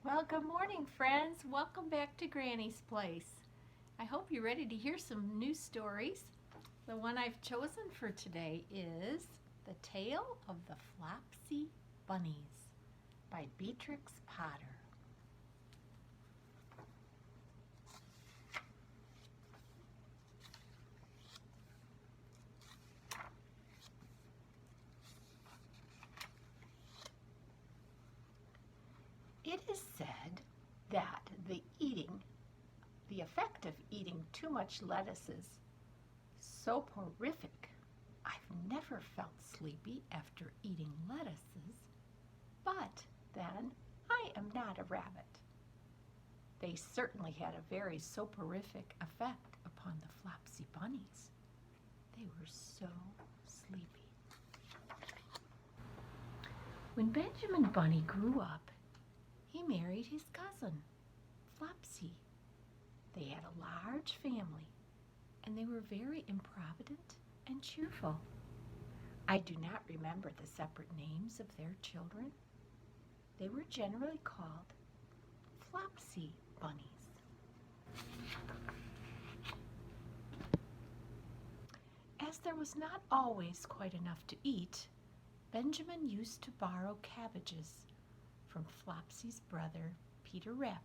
Well, good morning, friends. Welcome back to Granny's Place. I hope you're ready to hear some new stories. The one I've chosen for today is The Tale of the Flopsy Bunnies by Beatrix Potter. It is said that the effect of eating too much lettuce is so horrific. I've never felt sleepy after eating lettuces, but then I am not a rabbit. They certainly had a very soporific effect upon the Flopsy bunnies. They were so sleepy. When Benjamin Bunny grew up, he married his cousin, Flopsy. They had a large family, and they were very improvident and cheerful. I do not remember the separate names of their children. They were generally called Flopsy bunnies. As there was not always quite enough to eat, Benjamin used to borrow cabbages from Flopsy's brother, Peter Rabbit,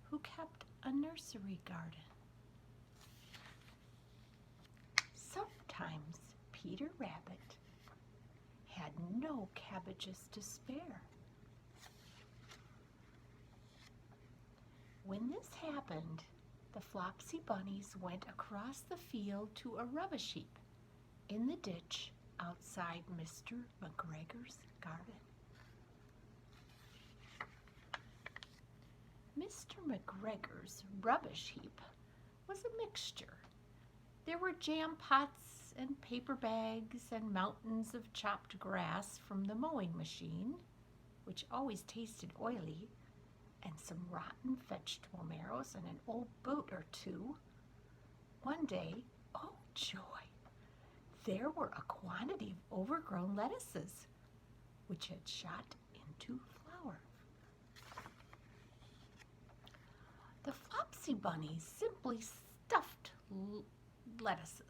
who kept a nursery garden. Sometimes Peter Rabbit had no cabbages to spare. When this happened, the Flopsy bunnies went across the field to a rubbish heap in the ditch outside Mr. McGregor's garden. Mr. McGregor's rubbish heap was a mixture. There were jam pots and paper bags and mountains of chopped grass from the mowing machine, which always tasted oily, and some rotten vegetable marrows and an old boot or two. One day, oh joy, there were a quantity of overgrown lettuces, which had shot into flower. The Flopsy bunnies simply stuffed lettuces.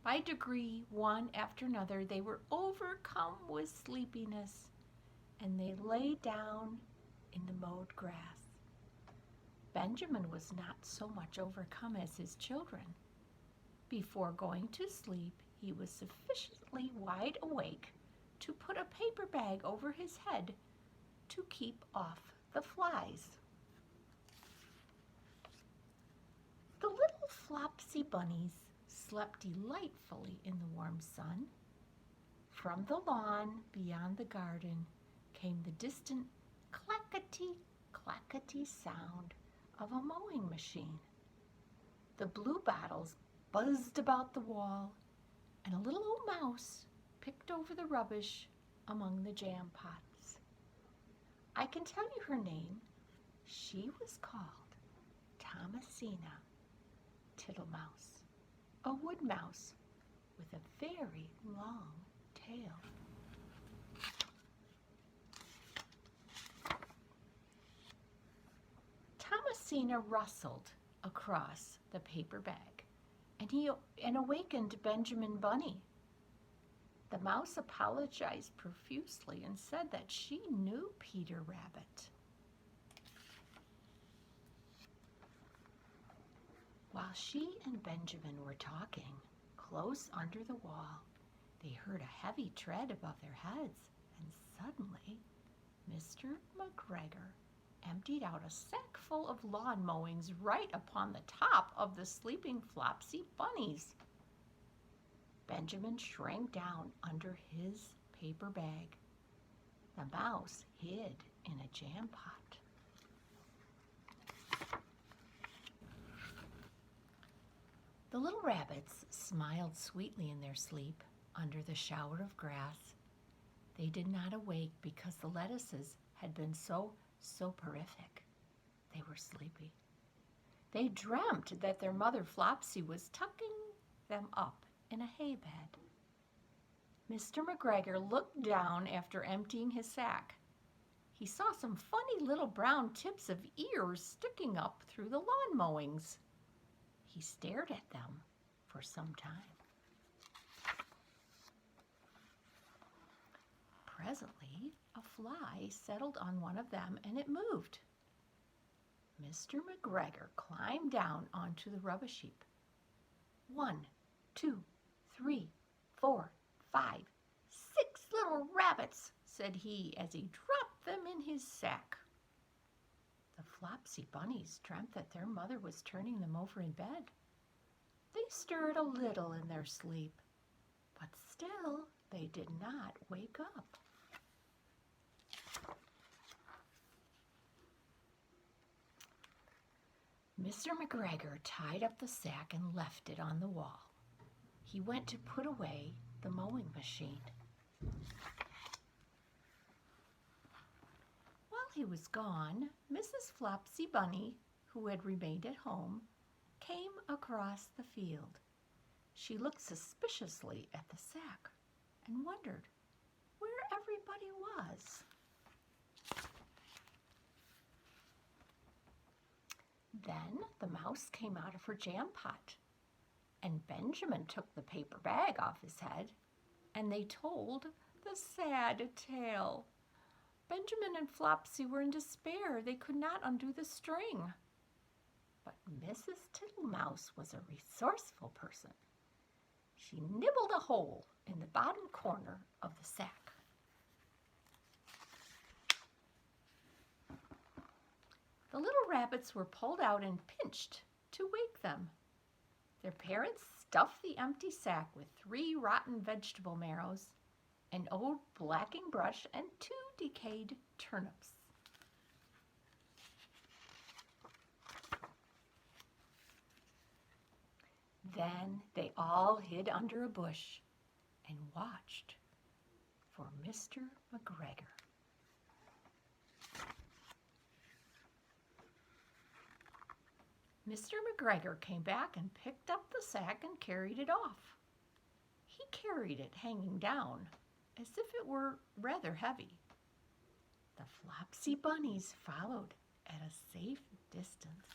By degree, one after another, they were overcome with sleepiness, and they lay down in the mowed grass. Benjamin was not so much overcome as his children. Before going to sleep, he was sufficiently wide awake to put a paper bag over his head to keep off the flies. The little Flopsy bunnies slept delightfully in the warm sun. From the lawn beyond the garden came the distant clackety sound of a mowing machine. The blue bottles buzzed about the wall, and a little old mouse picked over the rubbish among the jam pots. I can tell you her name. She was called Thomasina Tittlemouse, a wood mouse with a very long tail. Thomasina rustled across the paper bag and awakened Benjamin Bunny. The mouse apologized profusely and said that she knew Peter Rabbit. While she and Benjamin were talking, close under the wall, they heard a heavy tread above their heads, and suddenly Mr. McGregor emptied out a sack full of lawn mowings right upon the top of the sleeping Flopsy bunnies. Benjamin shrank down under his paper bag. The mouse hid in a jam pot. The little rabbits smiled sweetly in their sleep under the shower of grass. They did not awake because the lettuces had been so soporific. They were sleepy. They dreamt that their mother Flopsy was tucking them up in a hay bed. Mr. McGregor looked down after emptying his sack. he saw some funny little brown tips of ears sticking up through the lawn mowings. He stared at them for some time. Presently, a fly settled on one of them and it moved. Mr. McGregor climbed down onto the rubbish heap. 1, 2, 3, 4, 5, 6 little rabbits, said he as he dropped them in his sack. The Flopsy bunnies dreamt that their mother was turning them over in bed. They stirred a little in their sleep, but still they did not wake up. Mr. McGregor tied up the sack and left it on the wall. He went to put away the mowing machine. While he was gone, Mrs. Flopsy Bunny, who had remained at home, came across the field. She looked suspiciously at the sack and wondered where everybody was. Then the mouse came out of her jam pot, and Benjamin took the paper bag off his head, and they told the sad tale. Benjamin and Flopsy were in despair. They could not undo the string. But Mrs. Tittlemouse was a resourceful person. She nibbled a hole in the bottom corner of the sack. The little rabbits were pulled out and pinched to wake them. Their parents stuffed the empty sack with 3 rotten vegetable marrows, an old blacking brush, and 2 decayed turnips. Then they all hid under a bush and watched for Mr. McGregor. Mr. McGregor came back and picked up the sack and carried it off. He carried it hanging down, as if it were rather heavy. The Flopsy bunnies followed at a safe distance.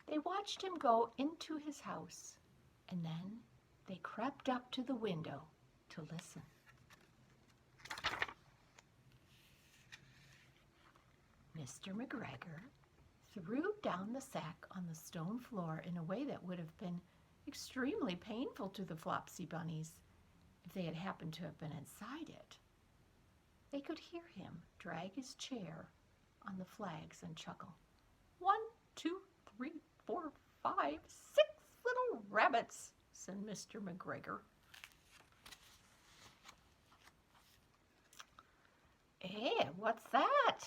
They watched him go into his house, and then they crept up to the window to listen. Mr. McGregor threw down the sack on the stone floor in a way that would have been extremely painful to the Flopsy bunnies if they had happened to have been inside it. They could hear him drag his chair on the flags and chuckle. 1, 2, 3, 4, 5, 6 little rabbits, said Mr. McGregor. What's that?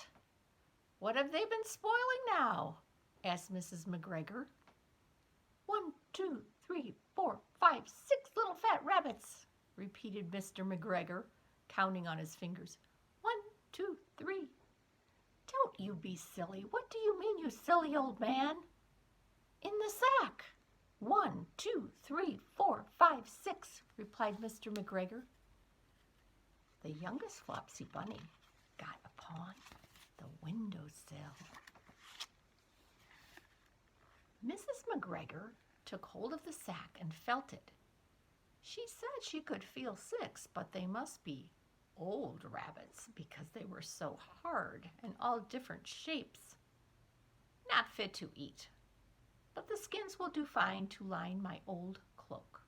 What have they been spoiling now? Asked Mrs. McGregor. 1, 2, 3, 4, 5, 6 little fat rabbits, repeated Mr. McGregor, counting on his fingers. 1, 2, 3. Don't you be silly. What do you mean, you silly old man? In the sack. 1, 2, 3, 4, 5, 6, replied Mr. McGregor. The youngest Flopsy bunny got upon the windowsill. Mrs. McGregor took hold of the sack and felt it. She said she could feel 6, but they must be old rabbits because they were so hard and all different shapes. Not fit to eat, but the skins will do fine to line my old cloak.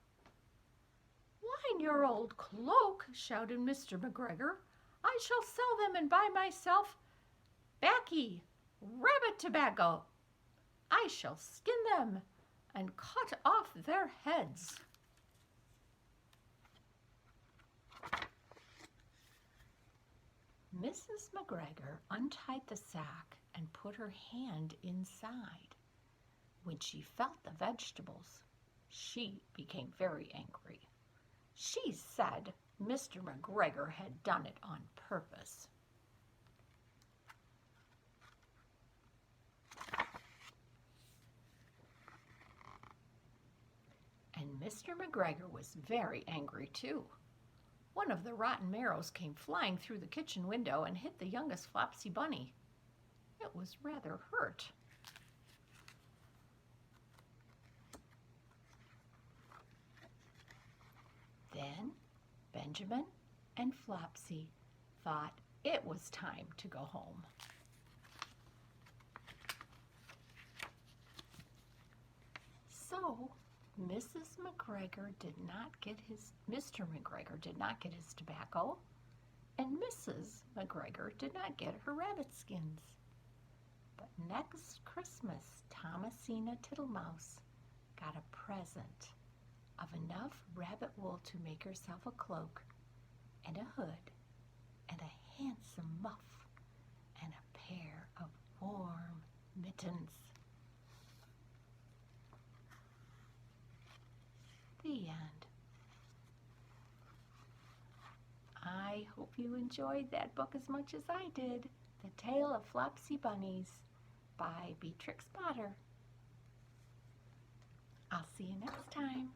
Line your old cloak, shouted Mr. McGregor. I shall sell them and buy myself baccy, rabbit tobacco. I shall skin them and cut off their heads. Mrs. McGregor untied the sack and put her hand inside. When she felt the vegetables, she became very angry. She said Mr. McGregor had done it on purpose. And Mr. McGregor was very angry too. One of the rotten marrows came flying through the kitchen window and hit the youngest Flopsy bunny. It was rather hurt. Then Benjamin and Flopsy thought it was time to go home. So Mrs. McGregor did not get Mr. McGregor did not get his tobacco, and Mrs. McGregor did not get her rabbit skins. But next Christmas, Thomasina Tittlemouse got a present of enough rabbit wool to make herself a cloak and a hood and a handsome muff and a pair of warm mittens. The end. I hope you enjoyed that book as much as I did. The Tale of Flopsy Bunnies by Beatrix Potter. I'll see you next time.